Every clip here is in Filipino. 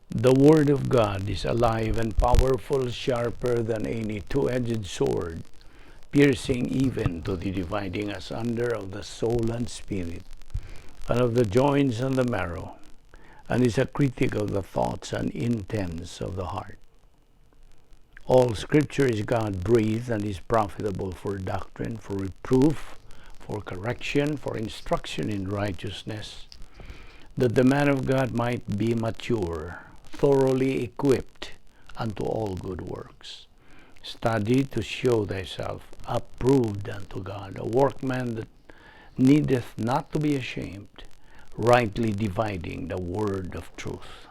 The Word of God is alive and powerful, sharper than any two-edged sword, piercing even to the dividing asunder of the soul and spirit, and of the joints and the marrow, and is a critic of the thoughts and intents of the heart. All Scripture is God-breathed and is profitable for doctrine, for reproof, for correction, for instruction in righteousness, that the man of God might be mature, thoroughly equipped unto all good works. Study to show thyself approved unto God, a workman that needeth not to be ashamed, rightly dividing the word of truth.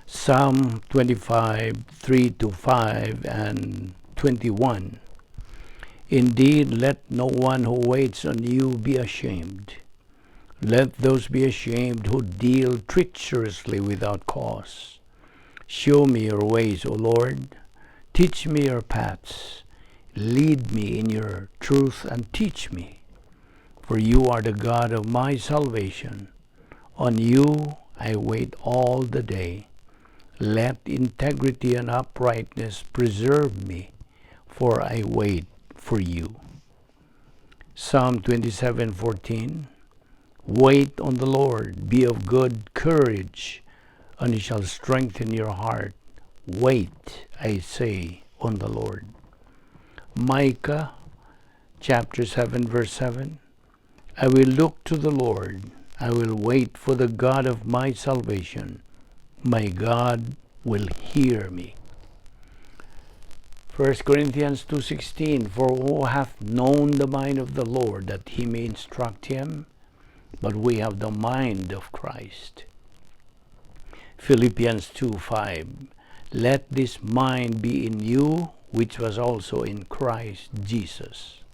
Psalm 25, 3-5 and 21. Indeed, let no one who waits on you be ashamed. Let those be ashamed who deal treacherously without cause. Show me your ways, O Lord. Teach me your paths. Lead me in your truth and teach me. For you are the God of my salvation. On you I wait all the day. Let integrity and uprightness preserve me, for I wait for you. Psalm 27:14. Wait on the Lord, be of good courage, and he shall strengthen your heart. Wait, I say, on the Lord. Micah chapter 7, verse 7. I will look to the Lord. I will wait for the God of my salvation. My God will hear me. 1 Corinthians 2:16. For who hath known the mind of the Lord, that he may instruct him? But we have the mind of Christ. Philippians 2:5. Let this mind be in you, which was also in Christ Jesus.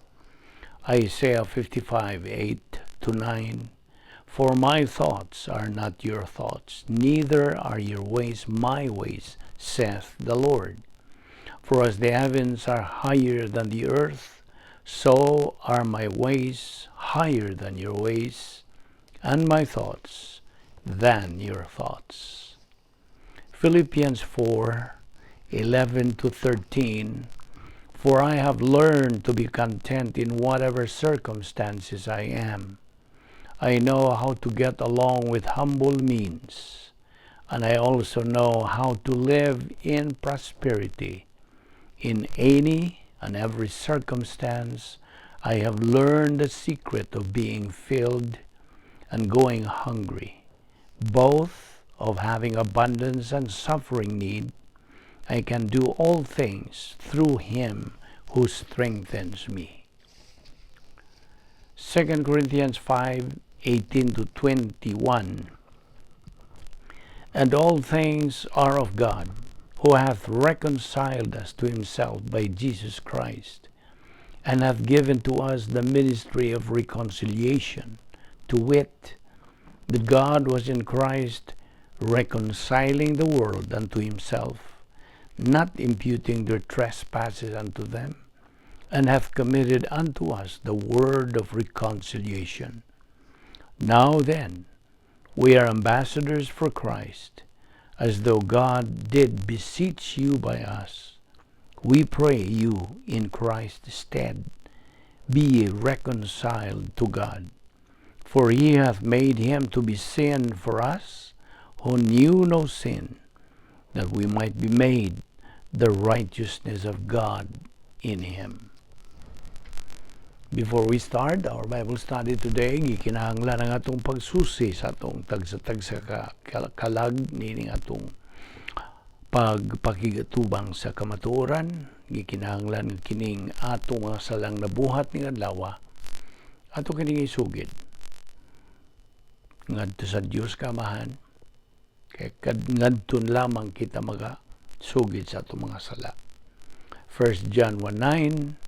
Isaiah 55:8-9. For my thoughts are not your thoughts, neither are your ways my ways, saith the Lord. For as the heavens are higher than the earth, so are my ways higher than your ways, and my thoughts than your thoughts. Philippians 4:11-13. For I have learned to be content in whatever circumstances I am. I know how to get along with humble means, and I also know how to live in prosperity. In any and every circumstance, I have learned the secret of being filled and going hungry, both of having abundance and suffering need. I can do all things through him who strengthens me. 2 Corinthians 5:18-21. And all things are of God, who hath reconciled us to himself by Jesus Christ, and hath given to us the ministry of reconciliation, to wit, that God was in Christ reconciling the world unto himself, not imputing their trespasses unto them, and hath committed unto us the word of reconciliation. Now then, we are ambassadors for Christ, as though God did beseech you by us. We pray you in Christ's stead, be ye reconciled to God. For he hath made him to be sin for us, who knew no sin, that we might be made the righteousness of God in him. Before we start our Bible study today, gikinahanglan ang atong pagsusi sa atong tagsa-tagsa kalag nining atong pagpakigatubang sa kamatuoran. Gikinahanglan kining atong mga salang nabuhat ning adlaw ato kining isugid ngadto sa Dios kamahan, kay ngadton lamang kita magasugid sa atong mga sala. 1 John 1:9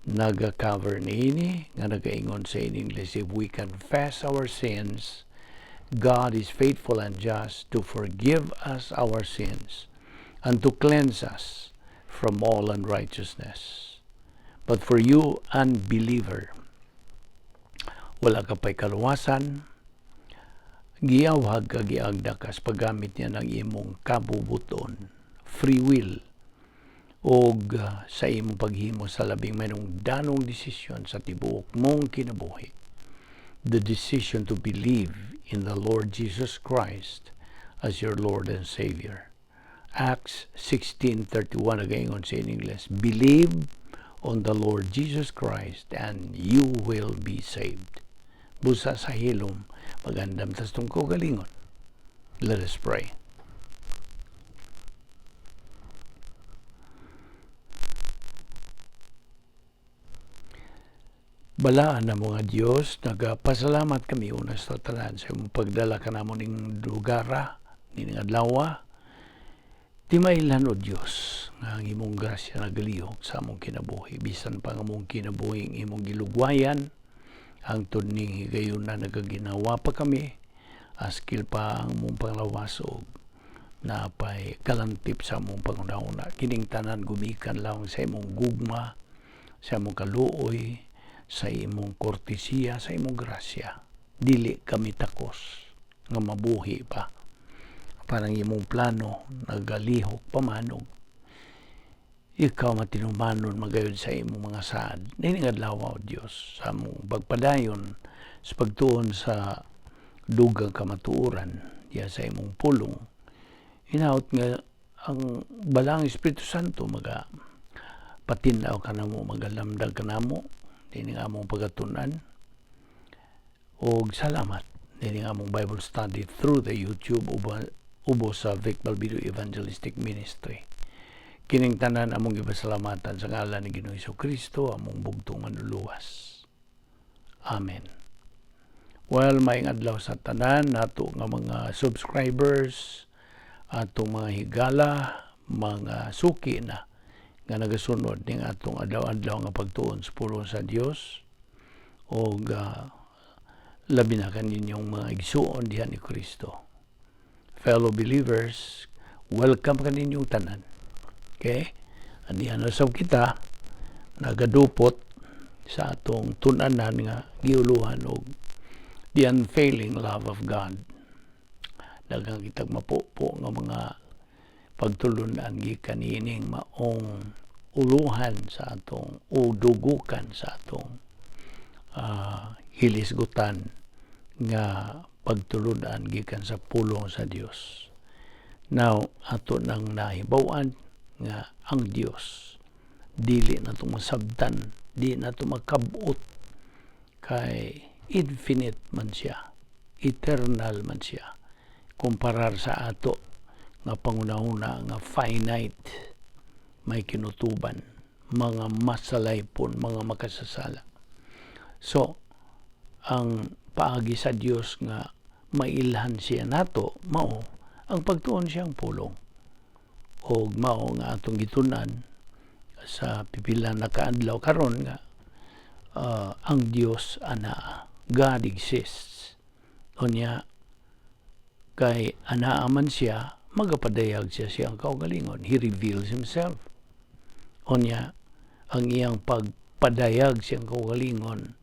naga-cover niini nga nagaingon sa in English, if we confess our sins, God is faithful and just to forgive us our sins and to cleanse us from all unrighteousness. But for you, unbeliever, wala ka pa'y kaluwasan, Giyawhag ka giagda kas paggamit niya ng imong kabubuton, free will, o sa imong paghimo sa labing mayroong danong desisyon sa tibuok mong kinabuhi. The decision to believe in the Lord Jesus Christ as your Lord and Savior. Acts 16:31 agayon sa English, believe on the Lord Jesus Christ and you will be saved. Busa sa hilom, magandam tas tong kaugalingon. Let us pray. Balaan na mga Diyos, nagpasalamat kami una sa tanan sa imong pagdala ka namo ning lugara, ning adlaw. Di mailan o Diyos, nga ang imong grasya nagalihok sa among kinabuhi. Bisan pa ang among kinabuhi, imong gilugwayan, ang tuning higayon na nagaginawa pa kami, askil pa ang mong panglawasog, na pa'y kalantip sa among pangunahuna. Kining tanan gumikan lang sa imong gugma, sa imong kaluoy, sa imong kortesiya, sa imong grasya. Dili kami takos nga mabuhi pa. Parang imong plano, nagalihok pamanog. Ikaw matinumanon magayod sa imong mga saad. Ningadlaw o Diyos, sa among pagpadayon, sa pagtuon sa dugang kamatuuran, diya sa imong pulong. Hinaut nga ang balang Espiritu Santo patinaw ka na mo, magalamdag ka na mo, dini nga among pagatunan. O salamat, dini nga among Bible study through the YouTube ubo sa Balbido Evangelistic Ministry. Kining tanan among gipasalamatan sa ngalan ni Ginoong Jesucristo, among bugtong manluluwas. Amen. Well, maayong adlaw sa tanan, nato nga mga subscribers, atong mga higala, mga suki na, nga nagasunod ning atong adlaw-adlaw nga pagtuon sa pulong sa Dios, o labi na kaninyong mga igsuon diha ni Kristo. Fellow believers, welcome kaninyong tanan. Okay? Anihan na sab kita nagadupot sa atong tunanan nga giuluhan og the Unfailing Love of God. Daghang kitag mapupo nga mga pagtulunan gikan ining maong uluhan sa atong o dugukan sa atong hilisgutan nga pagtulunan gikan sa pulong sa Dios. Now, ato nang nahibawan nga ang Dios dili na ito masabtan, di na ito makabot, kay infinite man siya, eternal man siya, kumparar sa ato nga pangunahuna nga finite, may kinutuban, mga masalaypon, mga makasasala. So, ang paagi sa Dios nga mailhan siya nato, mao ang pagtuon siyang pulong. O mao nga atong gitunan sa pipila na kaadlaw karon nga ang Dios ana, God exists. Unya kay anaa man siya, magapadayag siya siyang kaugalingon. He reveals himself. Unya ang iyang pagpadayag siyang kaugalingon,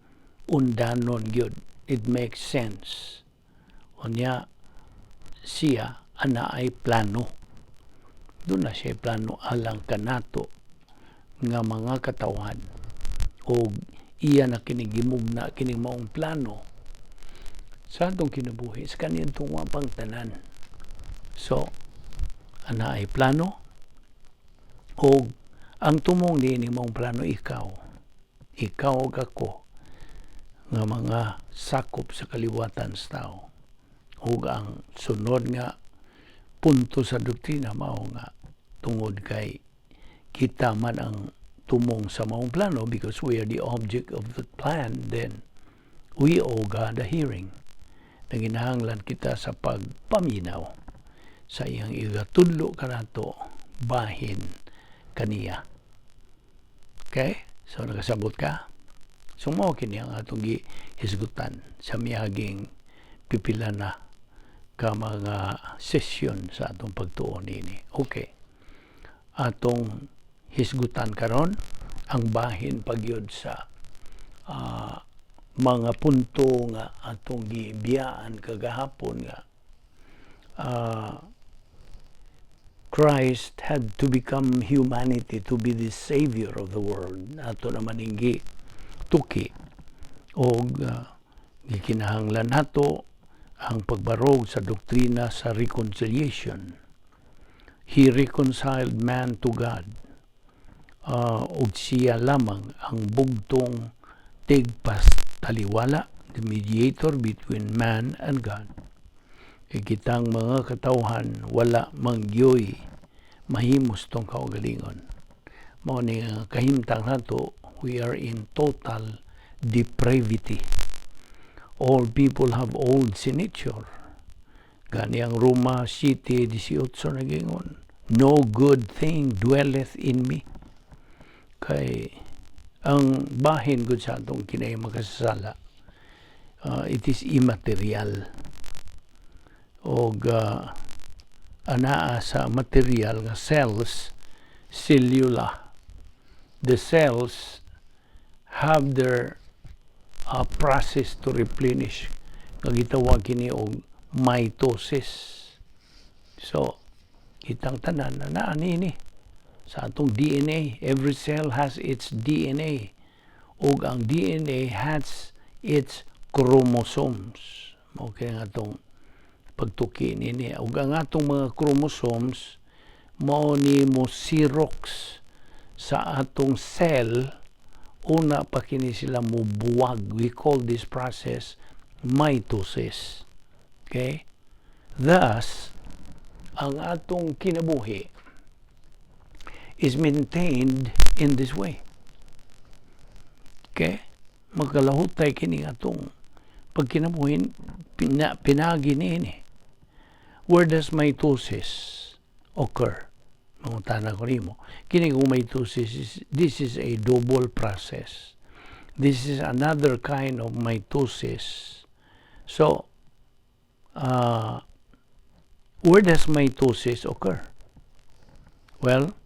undanon gyud. It makes sense. Unya siya ana ay plano. Doon na siya plano alang kanato nga mga katawan, o iya na kinigimugna kining maong plano sa atong kinabuhi sa kaniyang tunga pang tanan. So ana ay plano, o ang tumong diining maong plano ikaw ug ako nga mga sakop sa kaliwatan sa tao. Ug ang sunod nga punto sa doktrina mao nga tungod kay kita man ang tumong sa maong plano, because we are the object of the plan, then we owe God a hearing. Naginahanglan kita sa pagpaminaw sa iyang igatudlo kanato, bahin kaniya. Okay? So nagasabot ka? So mao kini ang atong gihisgutan sa miyaging pipila na ka mga sesyon sa atong pagtuon ini. Okay. Atong hisgutan karon ang bahin pagyud sa mga punto nga atong gibiyaan kagahapon nga Christ had to become humanity to be the Savior of the world. Ato naman inggi tuki o gikinahanglan nato ang pagbarog sa doktrina sa reconciliation. He reconciled man to God. Ug siya lamang ang bugtong tigpas taliwala, the mediator between man and God. Kitang mga katawhan wala mangyoy mahimos tong kaugalingon. Mao ni kahimtang nato, we are in total depravity. All people have old sin nature. Gani ang Roma 7:18 nagingon, no good thing dwelleth in me. Kay ang bahin gud sa atong kinay makasala, it is immaterial. Og anaa sa material nga cells, cellula. The cells have their process to replenish. Gitawag kini og mitosis. So, kitang tanan na ani sa atong DNA. Every cell has its DNA. Ug ang DNA has its chromosomes. Okay nga atong pagtuki nini. Ug ang atong mga chromosomes mao ni mo Xerox sa atong cell. Una pa kini sila mubuwag. We call this process mitosis. Okay? Thus, ang atong kinabuhi is maintained in this way. Okay? Magkalahutay kini atong pagkinabuhin pinagi niini. Where does mitosis occur? Mangutana ko nimo. Kini kung mitosis, this is a double process. This is another kind of mitosis. So, where does mitosis occur? Well,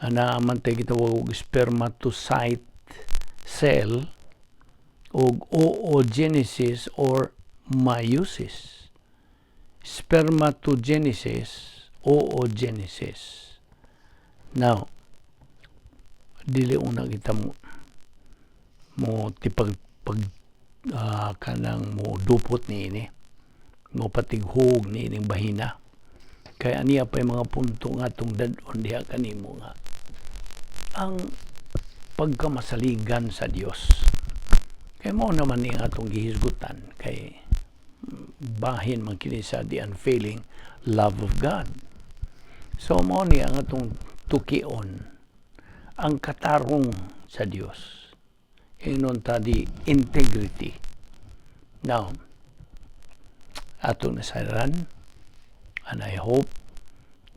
anaaman tayo gitawag og spermatocyte cell og oogenesis or meiosis. Spermatogenesis, oogenesis. Now, dili una kita mo tipag kanang mo dupot niini, mo patighog niining bahina. Kaya aniya pa yung mga punto nga itong dadon diha kanimo nga ang pagkamasaligan sa Dios. Kaya mo naman niya atong gihisgutan kay bahin man kini sa the unfailing love of God. So mo niya ang atong tukion ang katarong sa Dios. Inon ta di integrity. Now, atong nasaran, and I hope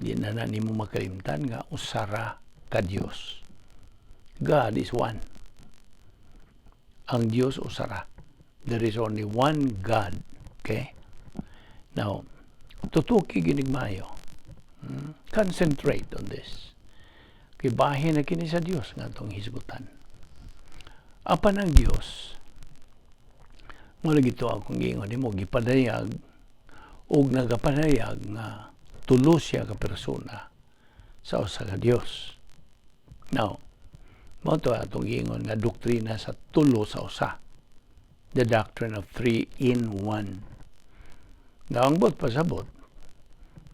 di na nimo makalimtan nga usara ka Dios. God is one. Ang Dios usara. There is only one God. Okay? Now, tutuki ginigmayo. Concentrate on this. Kay bahin na kini sa Dios nga itong hisgutan. Apan ang Dios, mula gito akong gingon mo, gipadayag o nagapanayag nga tulo siya ka persona sa usa ka Dios. Now, mo to atong gingon nga doktrina sa tulo sa usa. The doctrine of 3 in 1. Now, ang bot pasabot,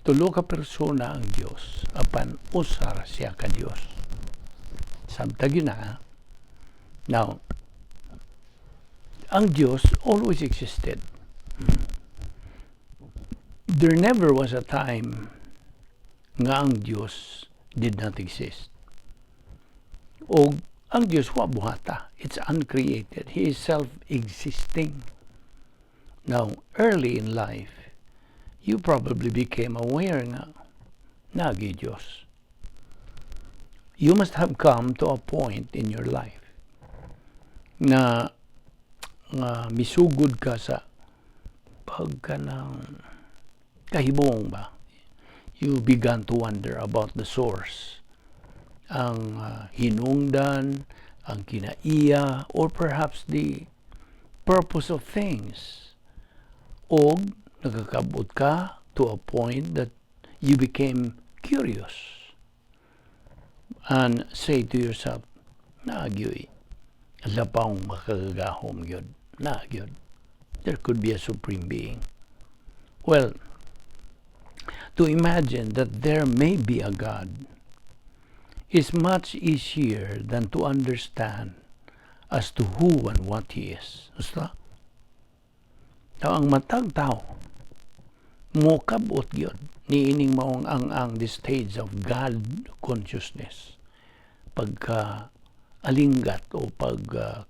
tulo ka persona ang Dios apan usar siya ka Dios. Samtag yun na. Now, ang Diyos always existed. There never was a time nga ang Diyos did not exist. O ang Diyos wa buhata. It's uncreated. He is self-existing. Now, early in life, you probably became aware nga nagi Diyos. You must have come to a point in your life na misugod ka sa pagka ng kahibong ba. You began to wonder about the source. Ang hinungdan, ang kinaiya, or perhaps the purpose of things. O nakakabot ka to a point that you became curious and say to yourself, nagyoy, lapang makagagahom yun, nagyoy. There could be a supreme being. Well, to imagine that there may be a God is much easier than to understand as to who and what He is. Basta? Ang matag tao, mukabot yun, niining maong ang the stage of God consciousness. Pagka alinggat o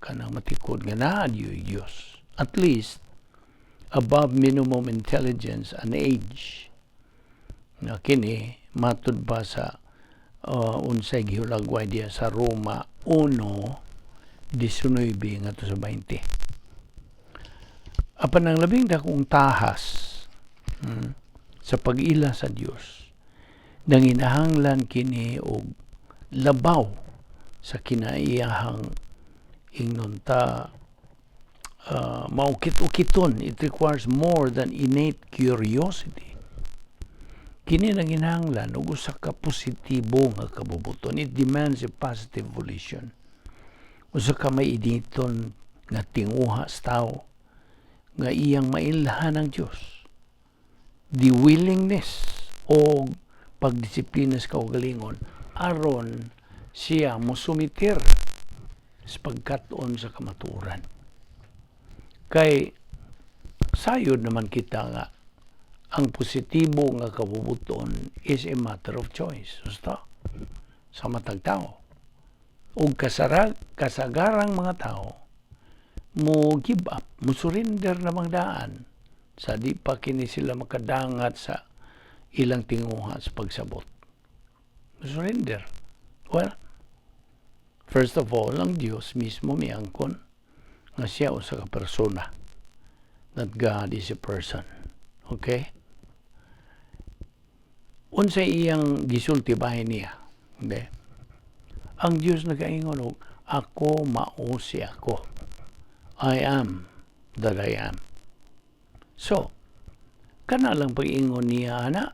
kanang matikod nga naa Diyos, at least above minimum intelligence and age, na kini matud pa sa unsay gihulagway diya sa Roma 1:19 ngadto sa 20. Apan ang labing dakong tahas sa pag-ila sa Dios, nanginahanglan kini og labaw sa kinaiyahang ingnon ta maukit-ukiton. It requires more than innate curiosity. Kini nanginahanglan og usa ka positibo nga kabubuton. It demands a positive volition. Usa ka may initon nga tinguha sa tao nga iyang mailhan ng Dios. The willingness o pagdisiplina sa kaugalingon aron siya mosumitir sa pagkat-on sa kamatuoran. Kay sayod naman kita nga ang positibo nga kabubuton is a matter of choice. Basta, sa matag tao. O kasagarang mga tao, mo give up, mo surrender na daan sa di pa kini sila makadangat sa ilang tinguha sa pagsabot. Mo surrender. Well, first of all, ang Diyos mismo miangkon nga siya usa ka persona. That God is a person. Okay? Unsay iyang gisulti bahin niya. Hindi. Ang Diyos nagaingon og ako mao si ako. I am that I am. So, kana lang pag-ingon niya ana,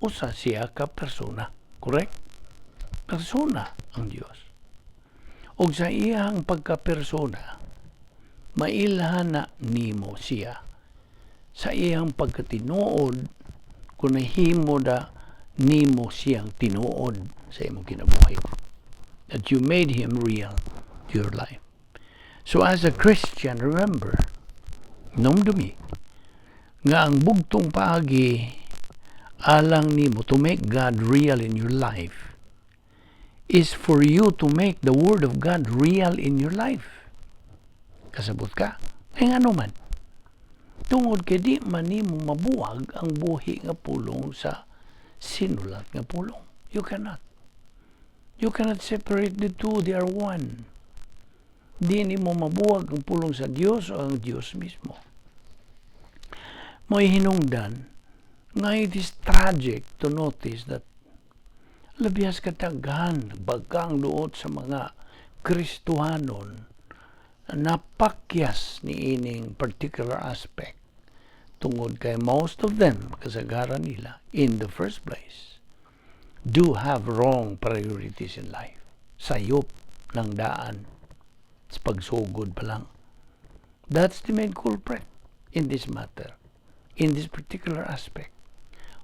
usa siya ka persona. Correct? Persona ang Diyos. Og sa iyang pagka-persona, mailhan na nimo siya sa iyang pagkatinuod kung nahimo da nimo siyang tinuod sa imong kinabuhi. That you made Him real to your life. So as a Christian, remember, nomdumi, nga ang bugtong paagi alang nimo to make God real in your life is for you to make the Word of God real in your life. Kasabot ka? Ay nga naman. Tungod kay di man nimo mabuwag ang buhi nga pulong sa sinulat nga pulong. You cannot. You cannot separate the two. They are one. Di nimo mabuwag ang pulong sa Dios o ang Dios mismo. Mo'y hinungdan nga it is tragic to notice that labihas kataghan bagang duot sa mga Kristuhanon napakyas ni ining particular aspect tungod kay most of them kasagaran nila in the first place do have wrong priorities in life. Sayop ng daan sa pagsugod pa lang. That's the main culprit in this matter, in this particular aspect.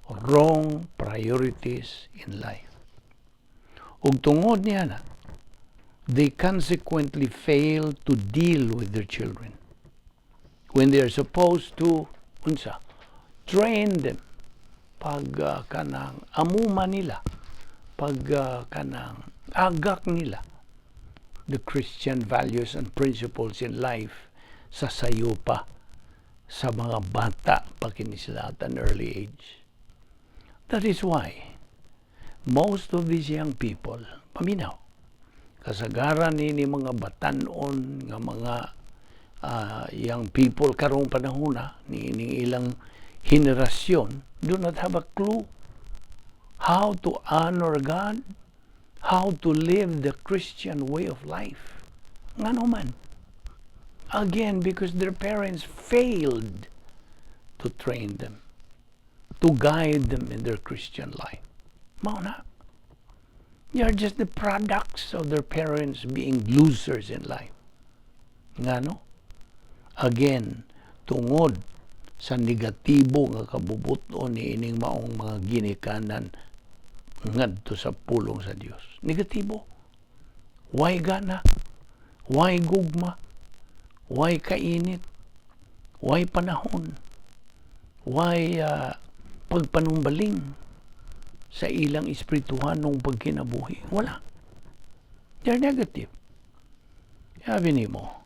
Wrong priorities in life. Ug tungod niya na, they consequently fail to deal with their children when they are supposed to train them pag kanang amuma nila, pag kanang agak nila the Christian values and principles in life sa sayo pa sa mga bata pag sila at an early age. That is why most of these young people, paminaw, kasagaran ni mga batanon nga mga young people karong panahona ni ilang henerasyon do not have a clue how to honor God, how to live the Christian way of life. Nga naman. Again, because their parents failed to train them, to guide them in their Christian life. Mauna. They are just the products of their parents being losers in life. Nga no? Again, tungod sa negatibo nga kabubuton ni ining maong mga ginikanan ngadto sa pulong sa Dios. Negatibo. Why gana? Why gugma? Why kainit? Why panahon? Why pagpanumbaling sa ilang espirituhanong pagkinabuhi? Wala. They're negative. Sabi ni mo,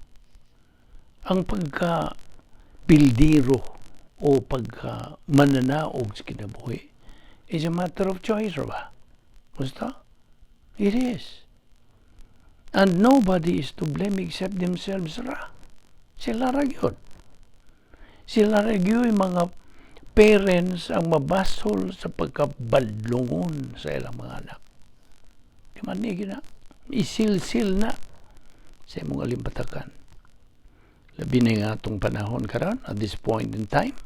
ang pagka-bildiro o pagka-mananaog sa kinabuhi is a matter of choice, ba? Basta? It is. And nobody is to blame except themselves, ra. Sila ra gyud. Sila ra gyud mga parents ang mabasol sa pagkabadlungon sa ilang mga anak. Di man ni gina. Isil-sil na sa imong alimpatakan. Labi na nga itong panahon karon at this point in time,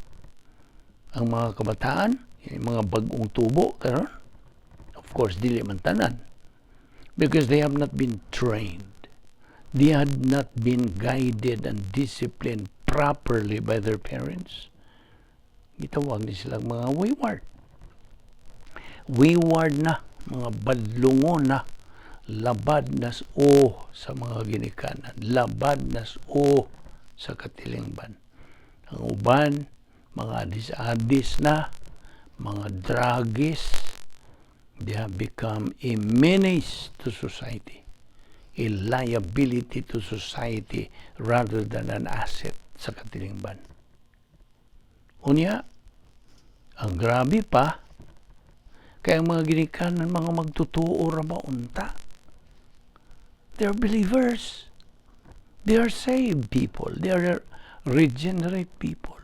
ang mga kabataan, yung mga bagong tubo karon, of course, dili man tanan. Because they have not been trained. They had not been guided and disciplined properly by their parents. Gitawag ni silang mga wayward. Wayward na, mga badlungon na, labad nas o sa mga ginikanan, labad nas o sa katilingban. Ang uban, mga adis-adis na, mga druggies, they have become a menace to society, a liability to society rather than an asset sa katilingban. Unya, ang grabe pa, kaya ang mga ginikanan, mga magtutuo ra ba unta. They're believers. They are saved people. They are regenerate people.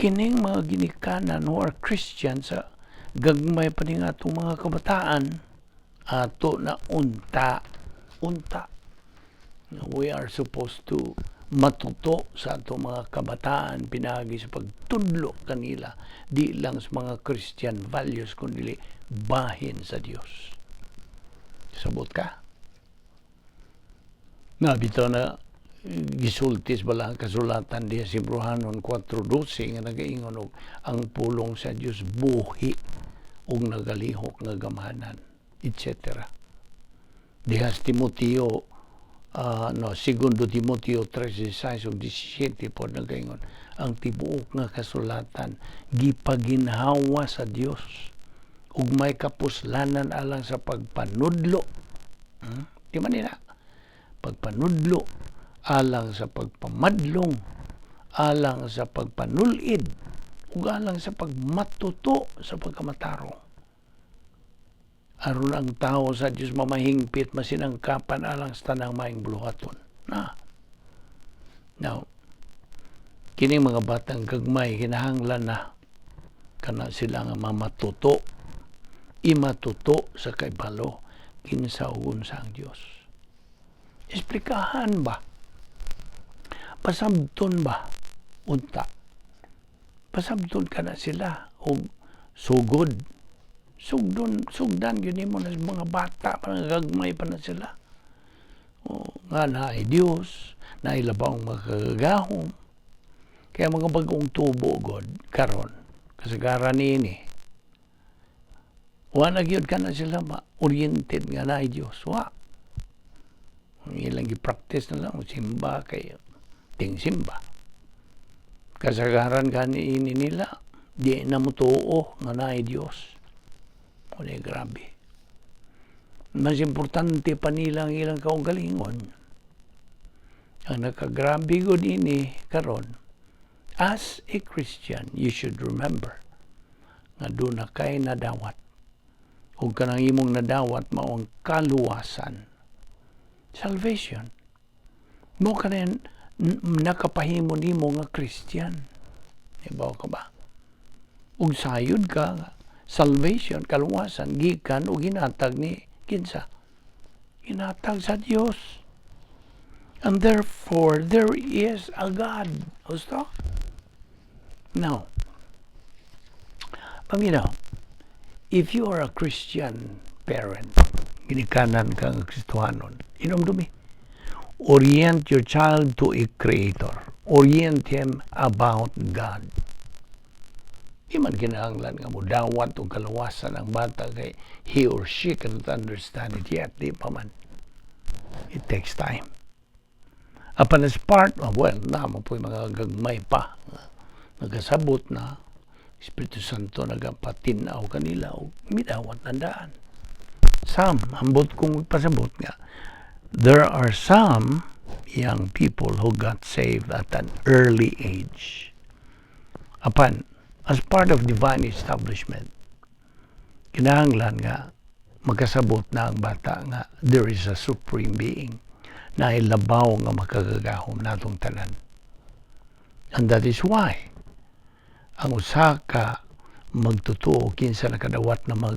Kining mga ginikanan who are Christians sa gagmay pa ning atong mga kabataan ato na unta. We are supposed to matuto sa atong mga kabataan pinagi sa pagtudlo kanila di lang sa mga Christian values kundi bahin sa Dios. Sabot ka? Nabitaw na gisultis bala ang kasulatan diya si Hebrehanon 4:12 nga nagaingon og ang pulong sa Dios buhi ug nagalihok nga gamhanan, etc. Dihas Timoteo segundo Timoteo 3:16 ug 17 po nagaingon ang tibuok nga kasulatan gipaginhawa sa Dios ug may kapuslanan alang sa pagpanudlo. Di man nila pagpanudlo, alang sa pagpamadlong, alang sa pagpanulid, ug alang sa pagmatuto sa pagkamataro. Aron ang tao sa Dios mamahingpit masinangkapan alang sa tanang maayong buluhaton. Now, kining mga batang gagmay kinahanglan na kana sila nga mamatuto, imatuto sa kaibalo kinsa ug unsa ang Dios. Esplikahan ba? Pasabton ba? Unta. Pasabton ka na sila o sugod. Sugdan yun mo na mga bata, gagmay pa na sila. Nga na ay Diyos, na ilabang makagagahom. Kaya mga bagong tubo, God, karon, kasagaran ini, wala gyud ka na sila ma-oriented nga na ay Diyos. Ang ilang i-practice na lang, simba kayo, ting simba. Kasagaran gani ini nila, di na mo tuo nga na ay Diyos. Wala grabe. Mas importante pa nila ang ilang kaugalingon. Ang nakagrabe ko ini karon, as a Christian, you should remember nga doon na kay nadawat. Huwag ka nang imong nadawat maong kaluwasan. Salvation. Mo ka rin nakapahimo nimo nga Christian. Ibaw ka ba? Ug sayod ka salvation, kaluwasan, gikan o ginatag ni kinsa? Ginatag sa Dios. And therefore, there is a God. Gusto? Now, paminaw, if you are a Christian parent, ginikanan kang Kristohanon, inomdumi, orient your child to a Creator. Orient him about God. Di man kinahanglan nga mo dawat o kalawasan ang bata kay he or she cannot understand it yet. Di pa man. It takes time. Apan as part of, well, naman po yung mga gagmay pa. Nagasabot na, Espiritu Santo nagapatinaw kanila o midawat na daan. Some, ambot kong pasabot nga, there are some young people who got saved at an early age. Apan, as part of divine establishment, kinahanglan nga magkasabot na ang bata nga there is a supreme being na ilabaw nga makagagahom natong tanan. And that is why ang usa ka magtutuo kinsa nakadawat na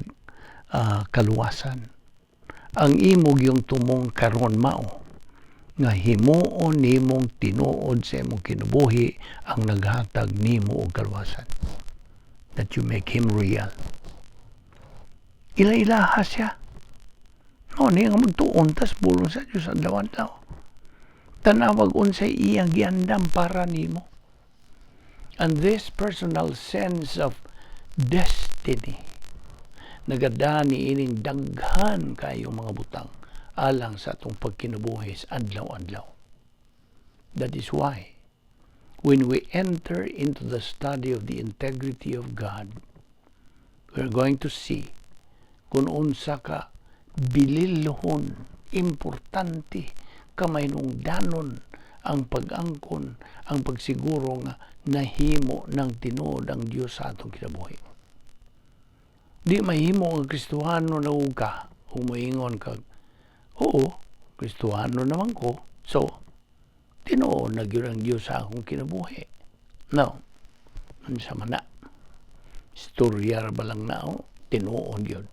kaluwasan. Ang imog yung tumong karon mao nga himuon nimong tinuod sa imong kinabuhi ang naghatag nimo og kaluwasan. That you make him real. Ila-ilaha siya. No, niya nga magtuon tas bulong sa Diyos ang daw. Tanawag unsay iyang giandam para nimo. And this personal sense of destiny nagadani ining daghan kayong mga butang alang sa atong pagkinabuhi sa adlaw-adlaw. That is why when we enter into the study of the integrity of God, we're going to see kung unsa ka bililhon, importante, kamaynungdanon ang pag-angkon, ang pagsiguro nga nahimo ng tinuod ang Dios sa atong kinabuhi. Di mahimo ang Kristohano na uka, humoingon kag, oo, Kristohano naman ko, so, tinuod na gyud ang Dios sa akong kinabuhi. No, unsa man na. Istorya ba lang na, tinuod yun.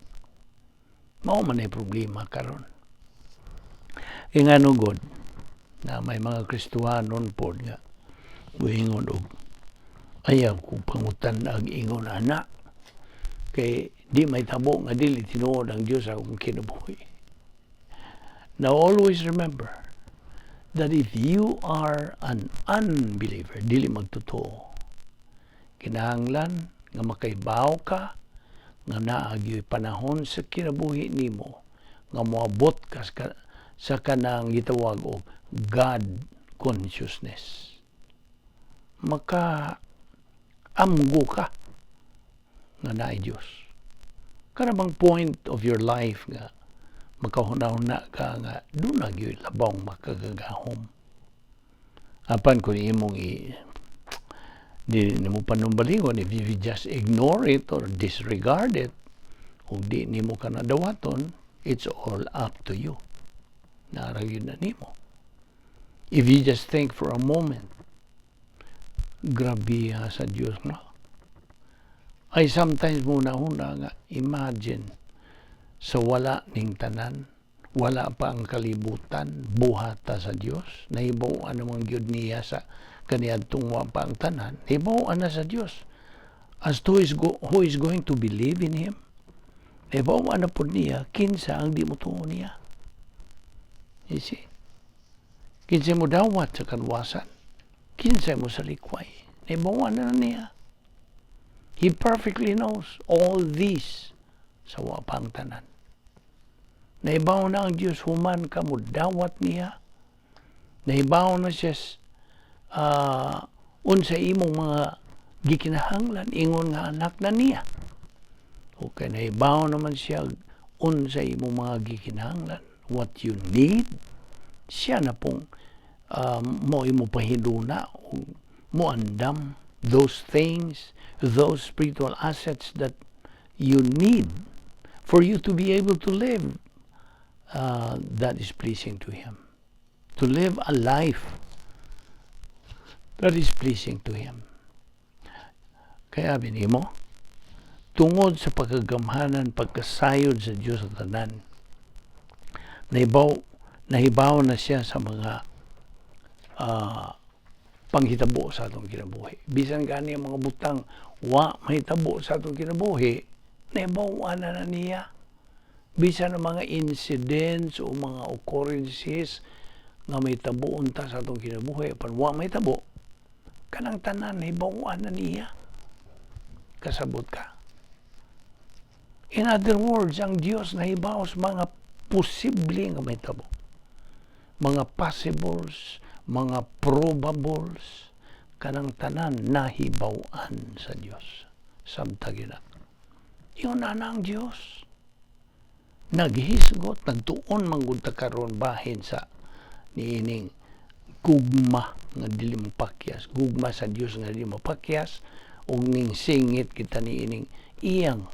Mao man ay problema karon. Ingano god na may mga Kristohanon pod nga muingon og ayaw ko pangutan ang ingon anak kay di may tabo nga dili tinuod ang Dios akong kinabuhi. Now always remember that if you are an unbeliever, dili magtotoo, kinahanglan nga makaibaw ka nga naagyo'y panahon sa kinabuhi nimo nga moabot ka sa kanang gitawag og God consciousness. Amgo ka nga naay Dios. Karabang point of your life nga makahuna-huna ka nga doon na gyud labang makagagahom. Apan kung imong di nimo panumbalingon, if you just ignore it or disregard it, o di nimo ka nadawaton, it's all up to you. Naragid na nimo. If you just think for a moment, grabe sa Diyos na. Ay sometimes muna-huna nga, imagine, sa wala ning tanan, wala pa ang kalibutan, buhata sa Diyos, nahibaw anumang gyud niya sa kaniadtong wa pa ang tanan, nahibaw na sa Diyos. As to who is going to believe in Him, nahibaw na po niya, kinsa ang di mo tuon niya. You see? Kinsa mo dawat sa kanwasan, kinsa mo sa likway, nahibaw na niya. He perfectly knows all these sa wa pa ang tanan. Naibaw na ang Diyos human ka mo dawat niya. Naibaw na siya unsa imong mga gikinahanglan ingon nga anak na niya. Okay, naibaw naman siya unsa imong mga gikinahanglan, what you need. Siya na pong mo imo pahiduna, mo andam those things, those spiritual assets that you need for you to be able to live that is pleasing to Him. To live a life that is pleasing to Him. Kaya binimo, tungod sa pagkagamhanan, pagkasayod sa Diyos sa tanan, nahibaw na siya sa mga panghitabo sa atong kinabuhi. Bisan gani ang mga butang wa mahitabo sa atong kinabuhi, naibawan na niya. Bisan ang mga incidents o mga occurrences nga may tabuon ta sa atong kinabuhi, pan wa may tabo, kanang tanan naibawan na niya. Kasabot ka. In other words, ang Dios nahibaw sa mga posible nga may tabo. Mga possibles, mga probables, kanang tanan nahibawan sa Dios. Samtag yun na. Yun na ang Dios. Naghisgot, nagtuon manggod ta karon bahin sa niining gugma nga dili mapakyas. Gugma sa Dios nga dili mapakyas, ug ning singit kita niining iyang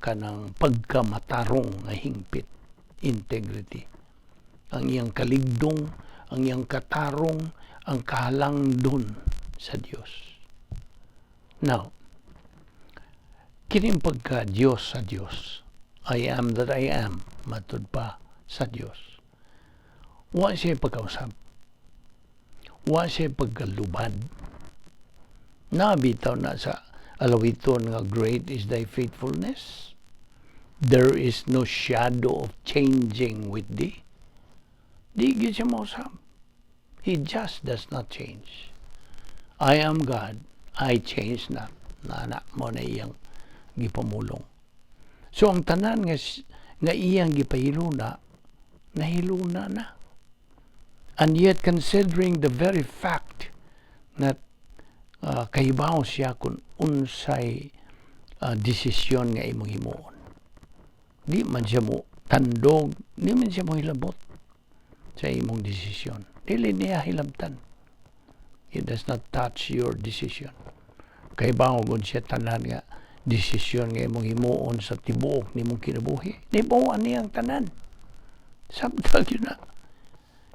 kanang pagkamatarong nga hingpit, integrity. Ang iyang kaligdong, ang iyang katarong, ang kahalangdon sa Dios. Now, kining pagka Dios sa Dios, I am that I am, matud pa sa Dios. Wa siya pagkausap. Wa siya pagkalubad. Nabitaw na sa alawiton nga great is thy faithfulness. There is no shadow of changing with thee. Di gyud siya mausap. He just does not change. I am God, I change not. Nana mo na iyang gipamulong. So ang tanan nga iyang gipahiluna, nahiluna na. And yet considering the very fact that kahibaw siya kung unsay desisyon nga imong himuon. Di man siya mo tandog, di man siya mo hilabot sa imong desisyon. Dili niya hilabtan. It does not touch your decision. Kahibaw kung siya tanan nga desisyon nga imong himuon sa tibuok nimong kinabuhi. Nibawan niyang tanan. Samtag yun na.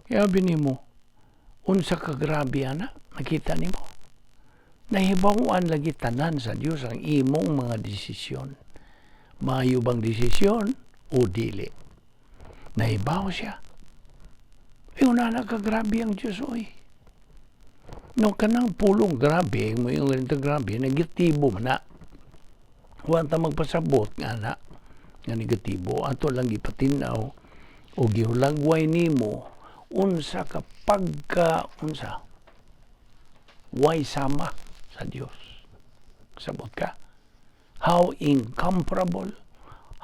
Kaya binimo, unsa ka grabe ana, nakita nimo. Nahibawan lagi tanan sa Dios ang imong mga desisyon. Maayo bang desisyon o dili? Nahibaw siya. Yung na kagrabe ang Diyos, oy. No, kanang pulong grabe, mo yung ganito grabe, negatibo man na. Huwag ta magpasabot nga na, nga negatibo, ato lang ipatinaw, o gihulagway nimo, unsa kapag unsa, why sama sa Diyos. Sabot ka? How incomparable,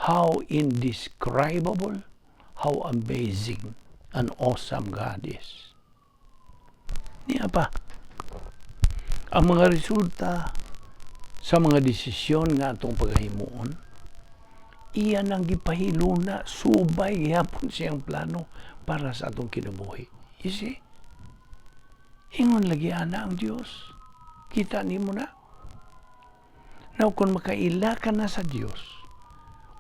how indescribable, how amazing and awesome God is. Niya pa, ang mga resulta sa mga desisyon nga atong paghimuon, iyan ang gipahiluna, subay yapon siyang plano para sa atong kinabuhi. You see? Ingon lagi ana ang Diyos. Kita nimo na. Now, kung makaila ka na sa Diyos,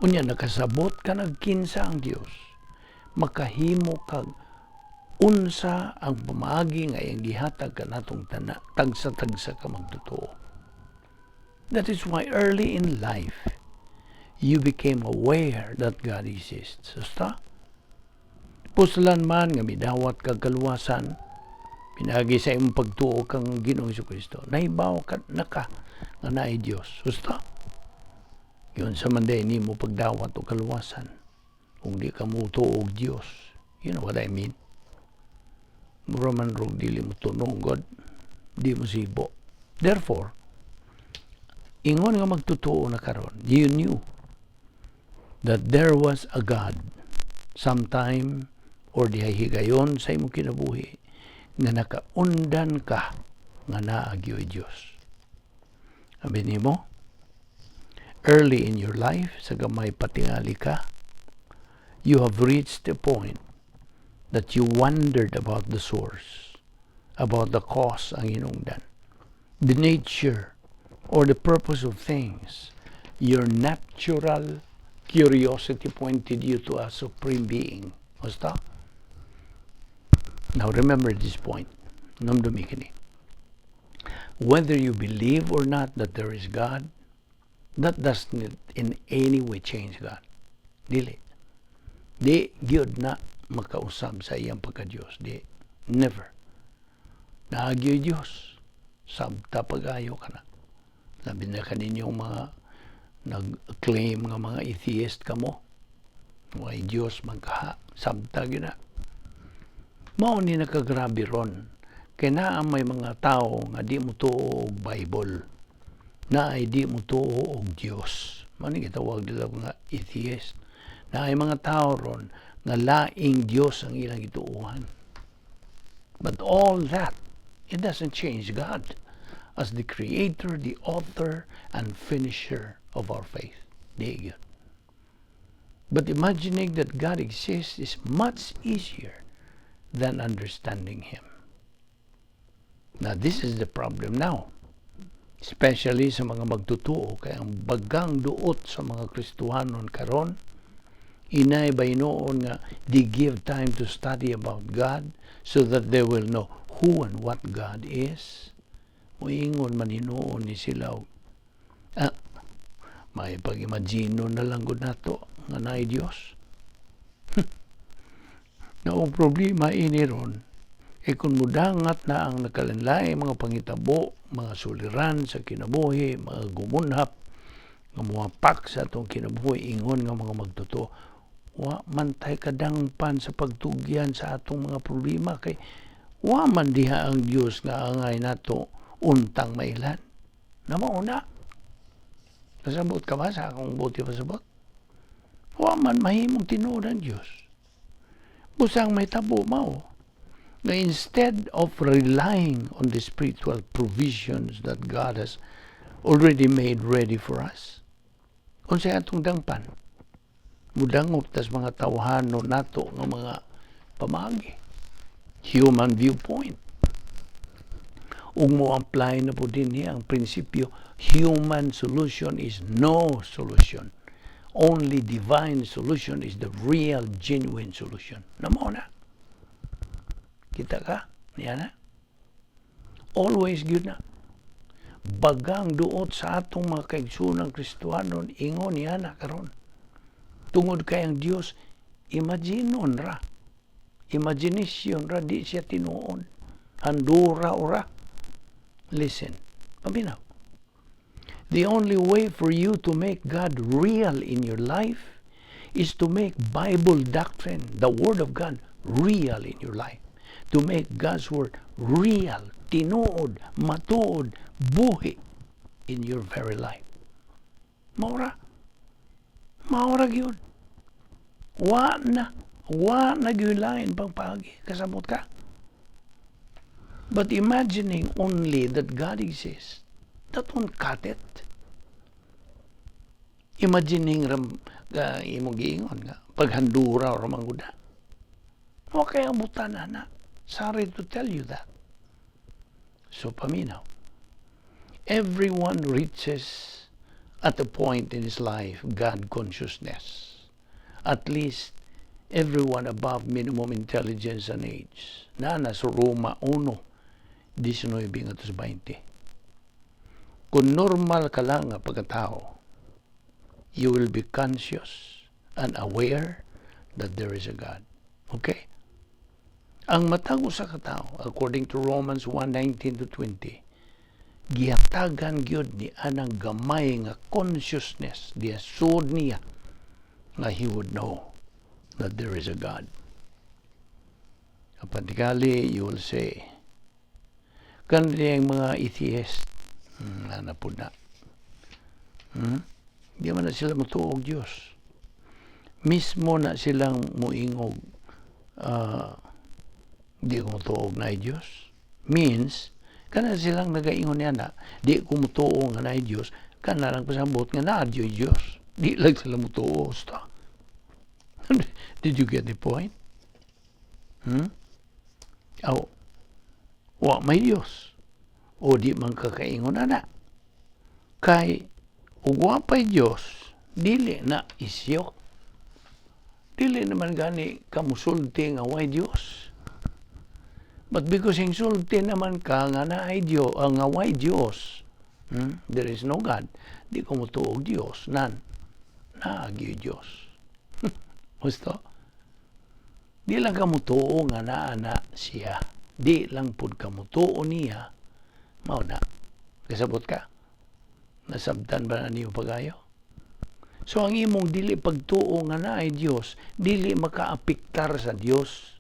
unya nakasabot ka nagkinsa ang Diyos, makahimo kag unsa ang pamaagi nga iyang gihatag kanatong tagsa-tagsa ka magtotoo. That is why early in life, you became aware that God exists. Susta? Puslan man nga midawat kag kaluwasan, pinagi sa imong pagtuo kang Ginoong Jesucristo. Nahibaw ka naka nga naay Dios. Susta? Yun sa manday nimo pagdawat o kaluwasan. Kung di ka mo tuog Dios. You know what I mean? Mura man rog dili mo tunong God, di mo sibo. Therefore, ingon nga magtotoo na karon, you knew that there was a God sometime or dihigayon sa imong kinabuhi nga nakaundan ka nga naagyo Dios. Sabi nimo, early in your life, sa gamay patingali ka, you have reached a point that you wondered about the source, about the cause ang hinungdan, the nature or the purpose of things. Your natural curiosity pointed you to a supreme being. Basta? Now remember this point. Namdumikini. Whether you believe or not that there is God, that does not in any way change God. Dili. Di gyud na makausab sa iyang pagka-Diyos. Di. Never. Naagyo'y Diyos. Sabta pag-ayo ka na. Labi na kaninyong mga nag-claim nga mga atheist ka mo. Way Diyos magkaha. Sabta yun na. Mao ni nakagrabe ron. Kaya na may mga tao nga di mo tuo og Bible. Na ay di mo tuo og Diyos. Mani gitawag nila mga atheist. Na ay mga tao ron nga laing Diyos ang ilang gituuhan. But all that, it doesn't change God as the creator, the author, and finisher of our faith. Di yun. But imagining that God exists is much easier than understanding Him. Now, this is the problem now. Especially sa mga magtutuo. Kaya ang bagang duot sa mga Kristuhanon karon, inay ba noon nga they give time to study about God so that they will know who and what God is. Moingon man hinoon ni sila. May pag-imagino na lang gud nato nga naay Dios. Na ang problema ini ron kung mudangat na ang nakalanlay mga pangitabo, mga suliran sa kinabuhi, mga gumunhap, nga mga pak sa atong kinabuhi, ingon nga mga magtuto, wa mantay kadangpan sa pagtugyan sa atong mga problema, kay wa man diha ang Diyos nga angay nato untang mailan. Na mauna. Nasabot ka ba sa akong buti pasabot? Wa man mahimong tinuod ang Diyos. Busang may tabo mao. Na instead of relying on the spiritual provisions that God has already made ready for us, kung sa atong dangpan, mudangot tas mga tawhano nato ng mga pamagi, human viewpoint. Ug mo apply na po din niya ang prinsipyo, human solution is no solution. Only divine solution is the real, genuine solution. Namo na. Kita ka? Niya na? Always good na. Bagang duot sa atong mga kaigsunang Kristuhanon, ingon niya na karon. Tungod kay ang Diyos, imaginon ra. Imagination ra, di siya tinuon. Handura ora. Listen, paminaw. The only way for you to make God real in your life is to make Bible doctrine, the Word of God, real in your life. To make God's Word real, tinuod, matuod, buhi in your very life. Maura yun. Wa na yun lain pang pagi, kasabot ka. But imagining only that God exists, that won't cut it. Imagining imong giingon nga, paghandura o ramangguda. Okay, ang buta na. Sorry to tell you that. So, paminaw. Everyone reaches at a point in his life God consciousness. At least, everyone above minimum intelligence and age. Nana sa Roma 1:19-20. Kung normal ka lang nga pagkatao, you will be conscious and aware that there is a God. Okay? Ang matag usa ka tawo, according to Romans 1:19-20, gihatagan gyud ni anang gamay nga consciousness, diasud niya nga he would know that there is a God. Kapag tikali, you will say, kanila yung mga atheist, po na. Di man na sila matuog Diyos. Mismo na silang muingog, di ko mutuog na Diyos. Means, kana silang nagaingon niya na, di ko mutuog na Diyos, kana lang pasambot nga na Diyos. Di lang sila mutuog. Did you get the point? Wa may Diyos. O di man kakaingon na. Kay, ugwa pa'y Diyos, dili na isyo. Dili naman gani kamusulti nga way Diyos. But because insulti naman ka nga na ay Diyos, nga way Diyos, there is no God, di ko mutuog Diyos, naagyo Diyos. Gusto? Di lang ka mutuog nga na siya. di lang pud ka mutuo niya, mao na. Kasabot ka? Nasabtan ba na niyo pagayo? So ang imong dili pagtuo nga naay Dios, dili makaapektar sa Dios.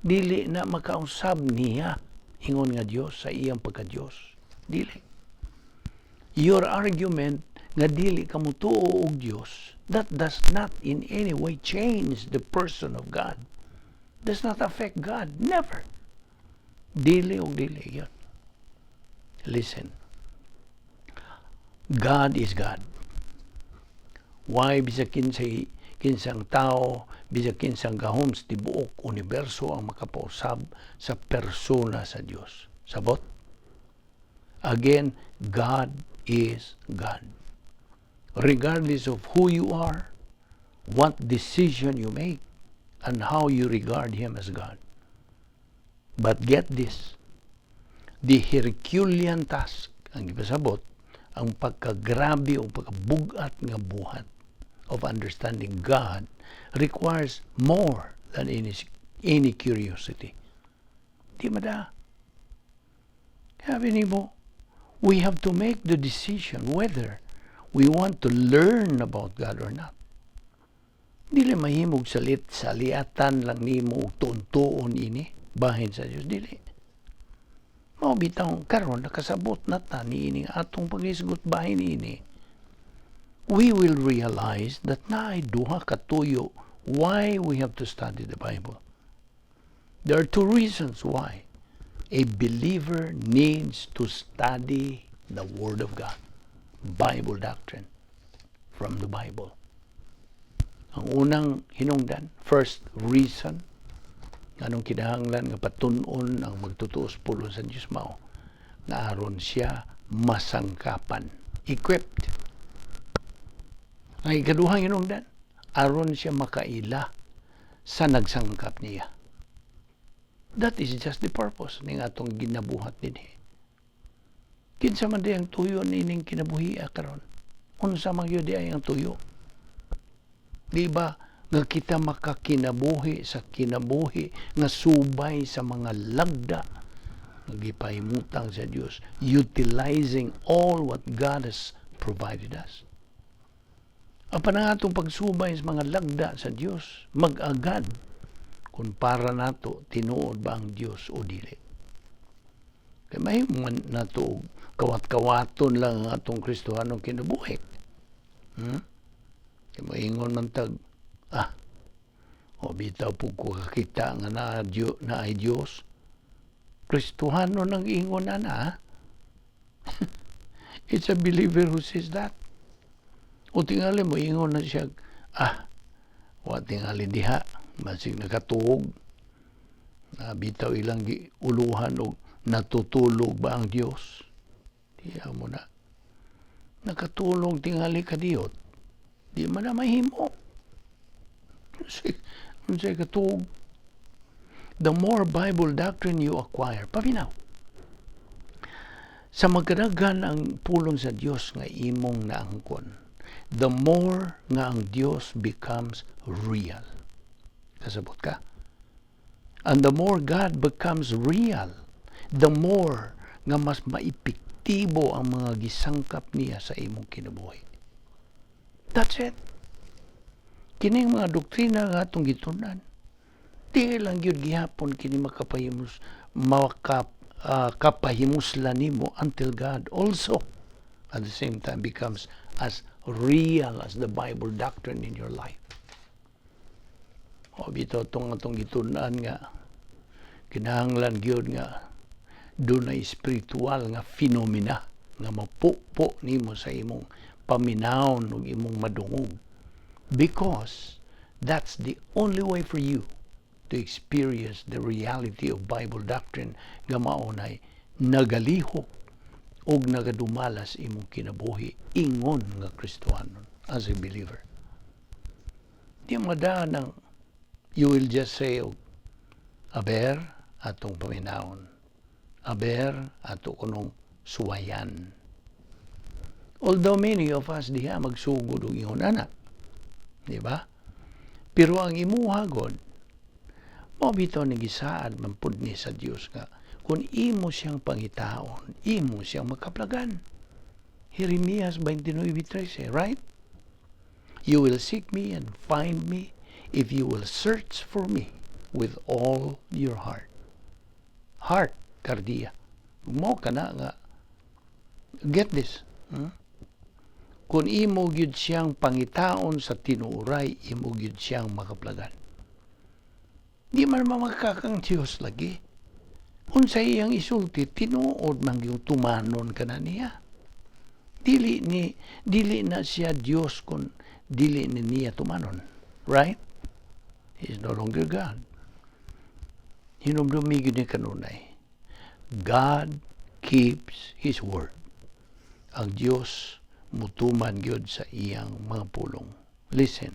Dili na makausab niya ingon nga Dios sa iyang pagka-Dios. Dili. Your argument nga dili ka mutuo og Dios, that does not in any way change the person of God. Does not affect God. Never. Dili og dili yun. Listen. God is God. Why bisag kinsang tao, bisag kinsang gahom sa tibuok universo ang makapausab sa persona sa Dios. Sabot? Again, God is God. Regardless of who you are, what decision you make, and how you regard Him as God. But get this, the Herculean task, ang ipasabot, ang pagkagrabe o pagkabugat nga buhat of understanding God requires more than any curiosity. Di mada. Sabi ni mo, we have to make the decision whether we want to learn about God or not. Dili mahimog saliatan lang nimo og tuon ini bahin sa Dios, dili. Mao bitaw karon nakasabot na ta niini atong paghisgot bahin ini. We will realize that naay duha ka tuyo why we have to study the Bible. There are two reasons why a believer needs to study the Word of God, Bible doctrine from the Bible. Ang unang hinungdan, first reason, anong kinahanglan nga patun-on ang magtutuos pulong sa Diyos mao, na aron siya masangkapan, equipped. Ang ikaduhang hinungdan, aron siya makaila sa nagsangkap niya. That is just the purpose ng atong ginabuhat din. Kinsa man di ang tuyo nining kinabuhi karon. Unsa man gyud ay ang tuyo? Di ba nga kita makakinabuhi sa kinabuhi nga subay sa mga lagda nagipahimutang sa Dios, utilizing all what God has provided us. Apan ang atong pagsubay sa mga lagda sa Dios, mag-agad kung para nato tinuod ba ang Dios o dili. Kaya may nato kawat-kawaton lang ang atong Kristohanong kinabuhi. Kaya maingon man tag, bitaw po ko kakita nga na ay Diyos. Kristohano nang ingon na. It's a believer who says that. O tingali mo ingon na siya, tingali diha, masig nakatuog, bitaw ilang uluhan o natutulog ba ang Diyos? Diya mo na. Nakatulog tingali ka diyot. Di man na mahimo. Unsay katuog. The more Bible doctrine you acquire, paminaw. Sa magkadaghan ang pulong sa Dios nga imong naangkon, the more nga ang Dios becomes real. Kasabot ka? And the more God becomes real, the more nga mas maepektibo ang mga gisangkap niya sa imong kinabuhi. That's it. Kining mga doktrina nga atong gitunan, di lang yun gihapon kini kapahimuslan nimo until God also at the same time becomes as real as the Bible doctrine in your life. O bitaw atong gitunan nga kinahanglan gyud nga dunay spiritual nga phenomena nga mapupo nimo sa imong paminawon ug imong madungog, because that's the only way for you to experience the reality of Bible doctrine nga maunay nagalihok og nagadumalas imong kinabuhi ingon nga Kristohanon as a believer. Di madaan ng you will just say, aber atong paminawon, aber ato kunong suwayan. Although many of us diha magsugod og ingon ana, di ba? Pero ang imuha god Mao bitaw ni gisaad man pud ni sa Dios nga kung imo siyang pangitaon, imo siyang makaplagan. Jeremias 29:13, right? You will seek me and find me if you will search for me with all your heart. Heart, kardiya. Mo ka na nga. Get this. Kung imo gyud siyang pangitaon sa tinuuray, imo gyud siyang makaplagan. Di man makakang Diyos lagi. Unsay iyang isulti, tinuod man yung tumanon ka na niya. Dili na siya Diyos kung dili ni niya tumanon. Right? He is no longer God. Hinumdumi gyud ni kanunay. God keeps His word. Ang Diyos mutuman gyud sa iyang mga pulong. Listen.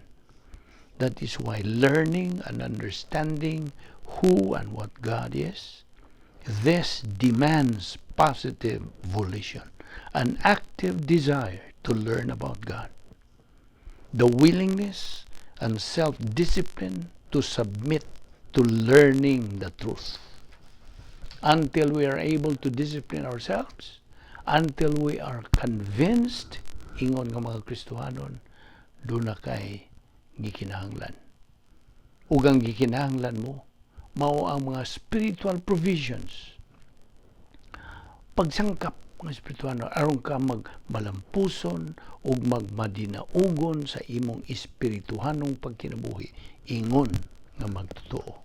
That is why learning and understanding who and what God is, this demands positive volition, an active desire to learn about God, the willingness and self-discipline to submit to learning the truth. Until we are able to discipline ourselves, until we are convinced, ingon nga mga Kristohanon, doon na kay gikinahanglan. Ug ang gikinahanglan mo, mao ang mga spiritual provisions. Pagsangkap ng spiritual, aron ka magmalampuson ug magmadinaugon sa imong espirituhanong pagkinabuhi, ingon nga magtotoo.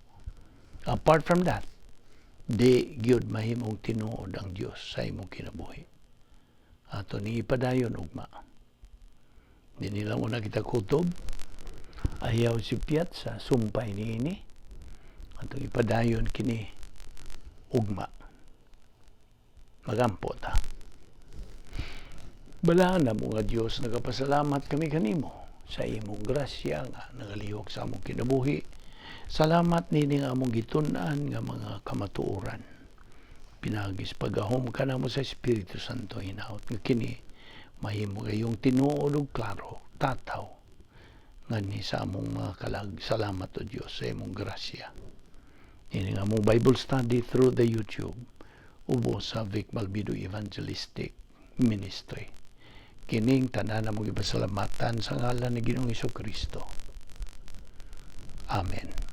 Apart from that, di gyud mahimong tinuod ang Dios sa imong kinabuhi. Ato ni ipadayon ugma. Di nila una kita kutob, ayaw si Piat sa sumpay niini. Ato ipadayon kini ugma. Magampo ta. Balaan na mga Diyos, nagapasalamat kami kanimo sa imong grasya nga nagalihok sa among kinabuhi. Salamat nini nga among gitun-an nga mga kamatuoran. Pinagis pagahom ka na mo sa Espiritu Santo hinaut nga kini mahimo kayong tinuod ug klaro tataw nga ni sa among mga kalag. Salamat o Dios sa imong grasya. Ini nga among Bible study through the YouTube ubo sa Balbido Evangelistic Ministry. Kining tanan among ipasalamatan sa ngalan ni Ginoong Hesukristo. Amen.